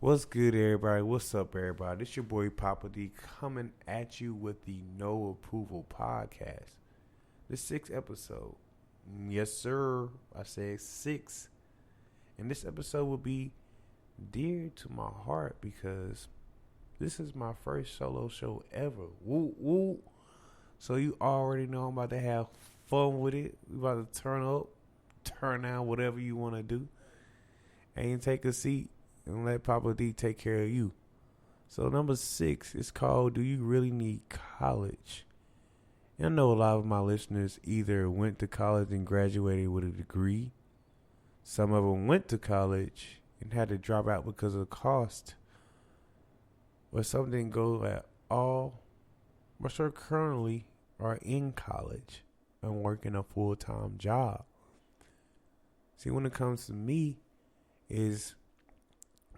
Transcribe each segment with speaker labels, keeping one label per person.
Speaker 1: What's good, everybody? What's up, everybody? This your boy Papa D coming at you with the No Approval Podcast. The sixth episode. Yes, sir. I said six. And this episode will be dear to my heart because this is my first solo show ever. Woo, woo. So you already know I'm about to have fun with it. We about to turn up, turn down, whatever you want to do. And take a seat and let Papa D take care of you. So number 6 is called Do You Really Need College? And I know a lot of my listeners either went to college and graduated with a degree. Some of them went to college and had to drop out because of the cost. Or some didn't go at all. But sure currently are in college and working a full-time job. See, when it comes to me, is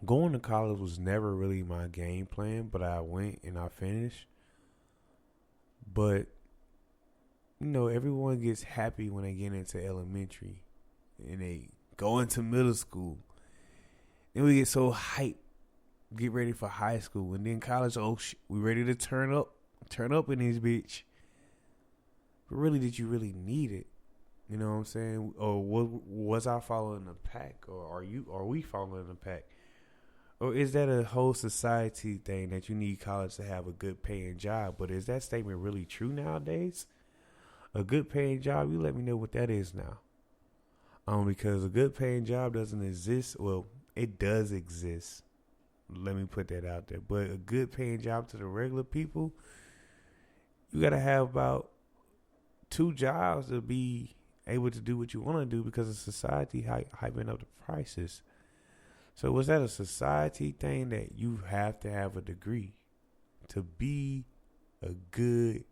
Speaker 1: going to college was never really my game plan, but I went and I finished. But, you know, everyone gets happy when they get into elementary and they go into middle school. Then we get so hyped, get ready for high school. And then college, oh shit, we ready to turn up in this bitch. But really, did you really need it? You know what I'm saying? Or was I following the pack? Or are we following the pack? Or is that a whole society thing that you need college to have a good paying job? But is that statement really true nowadays? A good paying job, you let me know what that is now. Because a good paying job doesn't exist. Well, it does exist. Let me put that out there. But a good paying job to the regular people, you got to have about 2 jobs to be able to do what you want to do because of society hyping up the prices. So was that a society thing that you have to have a degree to be a good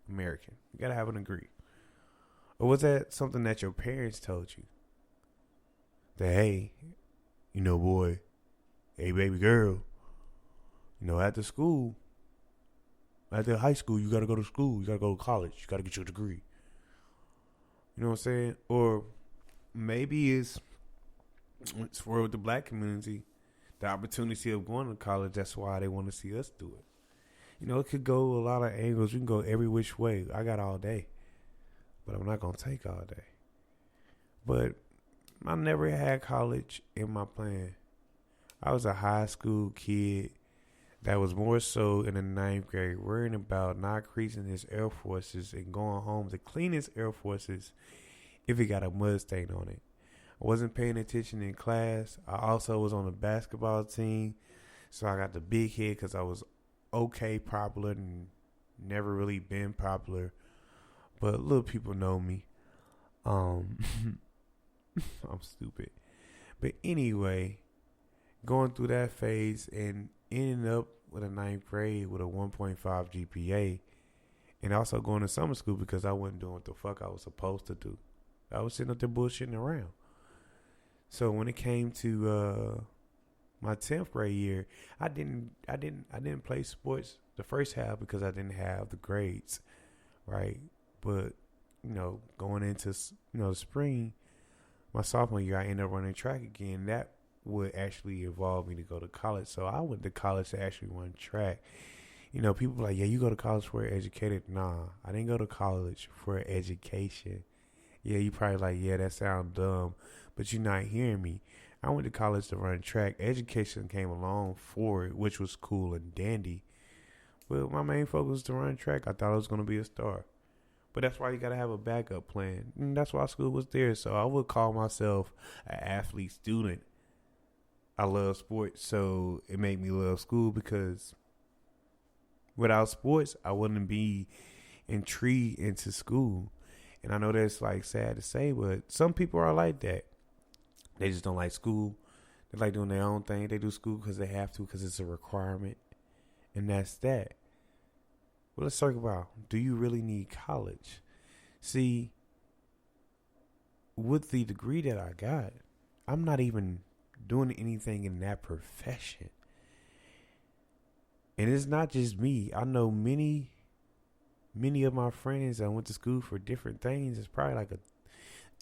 Speaker 1: American? You got to have a degree. Or was that something that your parents told you? That, hey, you know, boy, hey, baby girl, you know, after high school, you got to go to school. You got to go to college. You got to get your degree. You know what I'm saying? Or maybe it's for the black community, the opportunity of going to college. That's why they want to see us do it. You know, it could go a lot of angles. You can go every which way. I got all day, but I'm not going to take all day. But I never had college in my plan. I was a high school kid that was more so in the 9th grade worrying about not creasing his Air Forces and going home to clean his Air Forces if he got a mud stain on it. I wasn't paying attention in class. I also was on the basketball team, so I got the big head because I was okay popular and never really been popular. But little people know me. I'm stupid. But anyway, going through that phase and ending up with a 9th grade with a 1.5 GPA and also going to summer school because I wasn't doing what the fuck I was supposed to do. I was sitting up there bullshitting around. So when it came to my 10th grade year, I didn't play sports the first half because I didn't have the grades, right? But you know, going into the spring, my sophomore year, I ended up running track again. That would actually involve me to go to college. So I went to college to actually run track. You know, people are like, yeah, you go to college for educated. Nah, I didn't go to college for education. Yeah, you probably like, yeah, that sounds dumb, but you're not hearing me. I went to college to run track. Education came along for it, which was cool and dandy. But my main focus was to run track. I thought I was going to be a star. But that's why you got to have a backup plan. And that's why school was there. So I would call myself an athlete student. I love sports, so it made me love school because without sports, I wouldn't be intrigued into school. And I know that's like sad to say, but some people are like that. They just don't like school. They like doing their own thing. They do school because they have to, because it's a requirement. And that's that. Well, let's talk about, do you really need college? See, with the degree that I got, I'm not even doing anything in that profession. And it's not just me. I know many of my friends that went to school for different things. It's probably like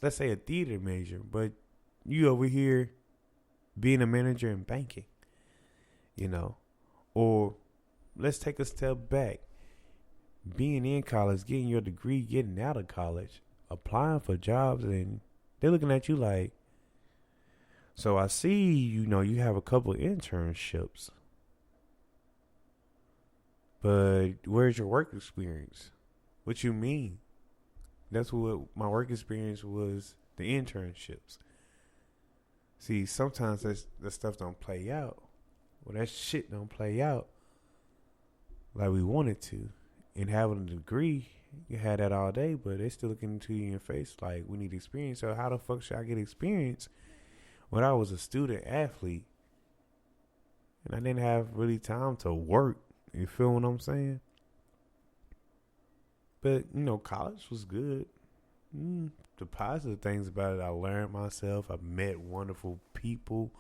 Speaker 1: let's say a theater major, but you over here being a manager in banking. you know. Or let's take a step back. Being in college, getting your degree, getting out of college, applying for jobs, and they're looking at you like, so I see, you have a couple of internships, but where's your work experience? What you mean? That's what my work experience was, the internships. See, sometimes that stuff don't play out. Well, that shit don't play out like we want it to. And having a degree, you had that all day, but they still looking into you in your face like, we need experience. So how the fuck should I get experience when I was a student athlete and I didn't have really time to work? You feel what I'm saying? But, college was good. The positive things about it, I learned myself. I met wonderful people.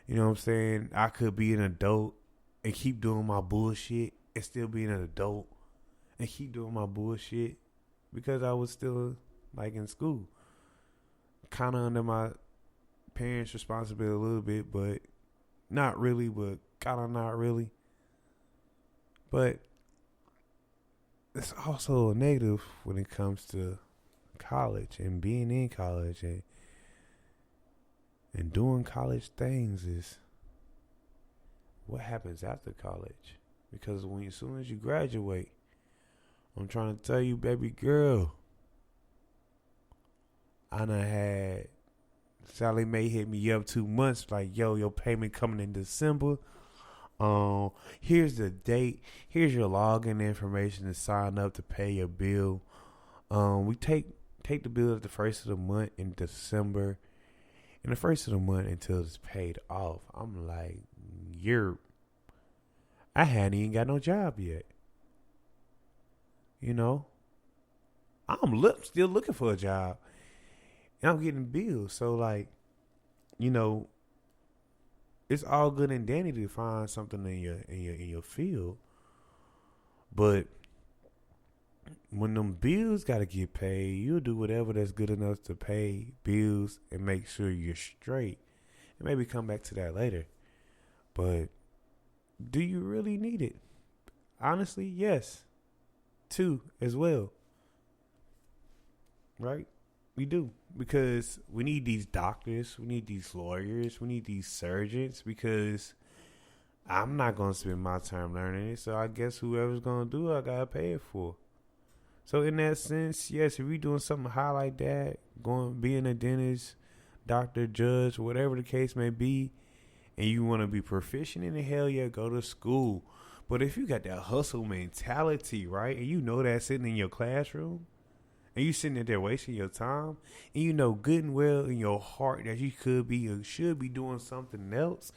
Speaker 1: You know what I'm saying? I could be an adult and keep doing my bullshit and still be an adult and keep doing my bullshit because I was still, in school. Kind of under my parents' responsibility a little bit, but not really, but kind of not really. But it's also a negative when it comes to college and being in college and doing college things is what happens after college. Because as soon as you graduate, I'm trying to tell you, baby girl, I done had Sally Mae hit me up 2 months like, yo, your payment coming in December. Here's the date. Here's your login information to sign up to pay your bill. We take the bill at the first of the month in December, and the first of the month until it's paid off. I'm like, I hadn't even got no job yet. I'm still looking for a job, and I'm getting bills. So it's all good and dandy to find something in your field, but when them bills gotta get paid, you'll do whatever that's good enough to pay bills and make sure you're straight. And maybe come back to that later. But do you really need it? Honestly, yes. Too, as well. Right? We do. Because we need these doctors, we need these lawyers, we need these surgeons, because I'm not going to spend my time learning it. So I guess whoever's going to do it, I got to pay it for. So in that sense, yes, if you're doing something high like that, being a dentist, doctor, judge, whatever the case may be, and you want to be proficient in it, hell yeah, go to school. But if you got that hustle mentality, right, and you know that sitting in your classroom, and you sitting there wasting your time, and you know good and well in your heart that you could be or should be doing something else,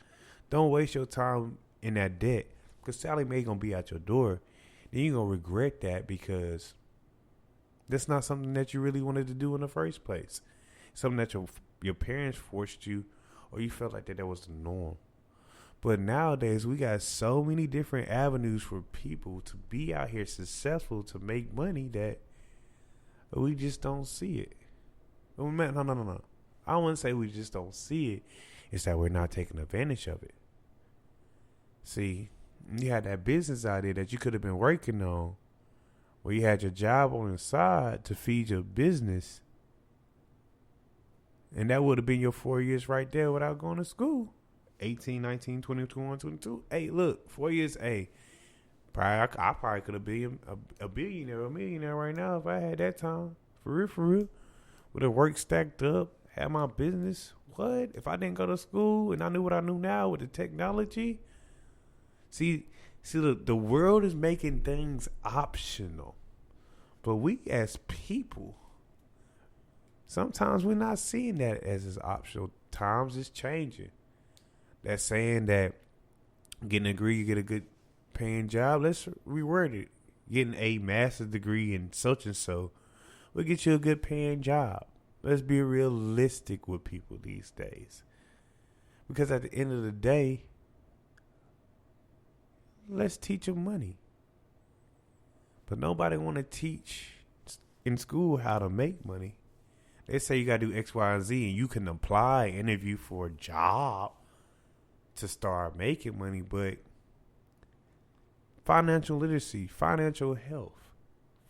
Speaker 1: don't waste your time in that debt, because Sally Mae gonna be at your door. Then you're gonna regret that because that's not something that you really wanted to do in the first place. Something that your parents forced you, or you felt like that was the norm. But nowadays, we got so many different avenues for people to be out here successful, to make money, that we just don't see it. No. I wouldn't say we just don't see it. It's that we're not taking advantage of it. See, you had that business idea that you could have been working on, where you had your job on the side to feed your business. And that would have been your 4 years right there without going to school. 18, 19, 20, 21, 22. Hey, look, 4 years. Hey, I probably could have been a billionaire or a millionaire right now if I had that time. For real. With the work stacked up, had my business. What? If I didn't go to school and I knew what I knew now with the technology. See, the world is making things optional. But we as people, sometimes we're not seeing that as optional. Times is changing. That saying that getting a degree, you get a good paying job. Let's reword it. Getting a master's degree in such and so will get you a good paying job. Let's be realistic with people these days. Because at the end of the day, let's teach them money. But nobody want to teach in school how to make money. They say you got to do X, Y, and Z, and you can apply, interview for a job to start making money, but financial literacy, financial health,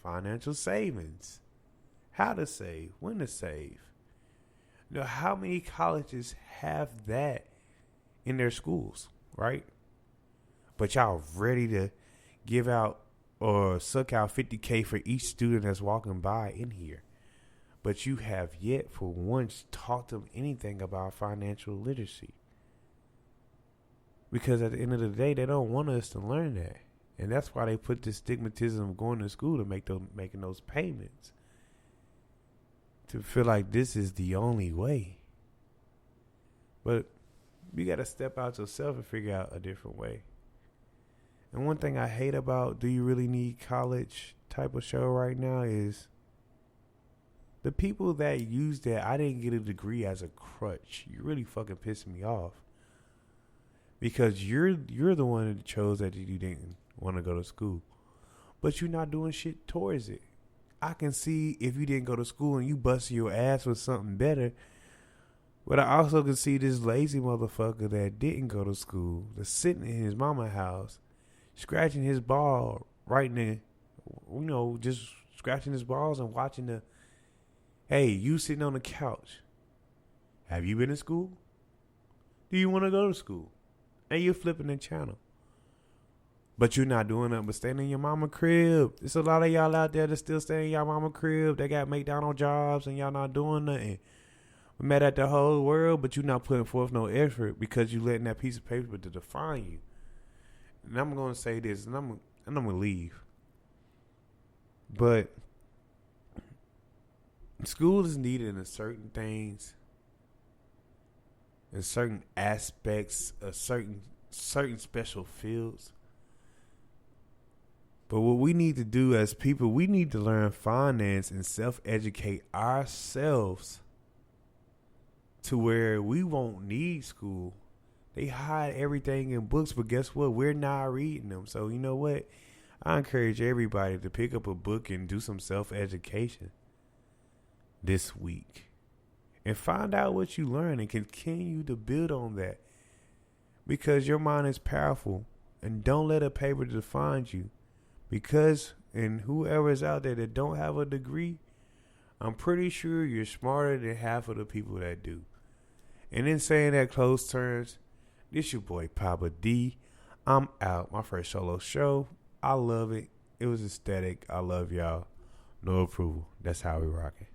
Speaker 1: financial savings, how to save, when to save. You know, how many colleges have that in their schools, right? But y'all ready to give out or suck out $50K for each student that's walking by in here. But you have yet for once taught them anything about financial literacy. Because at the end of the day, they don't want us to learn that. And that's why they put this stigmatism of going to school to making those payments. To feel like this is the only way. But you got to step out yourself and figure out a different way. And one thing I hate about Do You Really Need College type of show right now is the people that use that I didn't get a degree as a crutch. You really fucking pissing me off. Because you're the one that chose that you didn't want to go to school. But you're not doing shit towards it. I can see if you didn't go to school and you busted your ass with something better. But I also can see this lazy motherfucker that didn't go to school, that's sitting in his mama's house, scratching his ball right there, you know, just scratching his balls and watching hey, you sitting on the couch. Have you been to school? Do you want to go to school? And you're flipping the channel. But you're not doing nothing but staying in your mama crib. There's a lot of y'all out there that still stay in your mama crib. They got McDonald's jobs and y'all not doing nothing. We met at the whole world, but you're not putting forth no effort because you letting that piece of paper to define you. And I'm going to say this, and I'm going to leave. But school is needed in certain things, in certain aspects, of certain special fields. But what we need to do as people, we need to learn finance and self-educate ourselves to where we won't need school. They hide everything in books, but guess what? We're not reading them. So you know what? I encourage everybody to pick up a book and do some self-education this week. And find out what you learn and continue to build on that. Because your mind is powerful. And don't let a paper define you. Because, and whoever is out there that don't have a degree, I'm pretty sure you're smarter than half of the people that do. And in saying that close terms, this your boy Papa D. I'm out. My first solo show. I love it. It was aesthetic. I love y'all. No approval. That's how we rocking.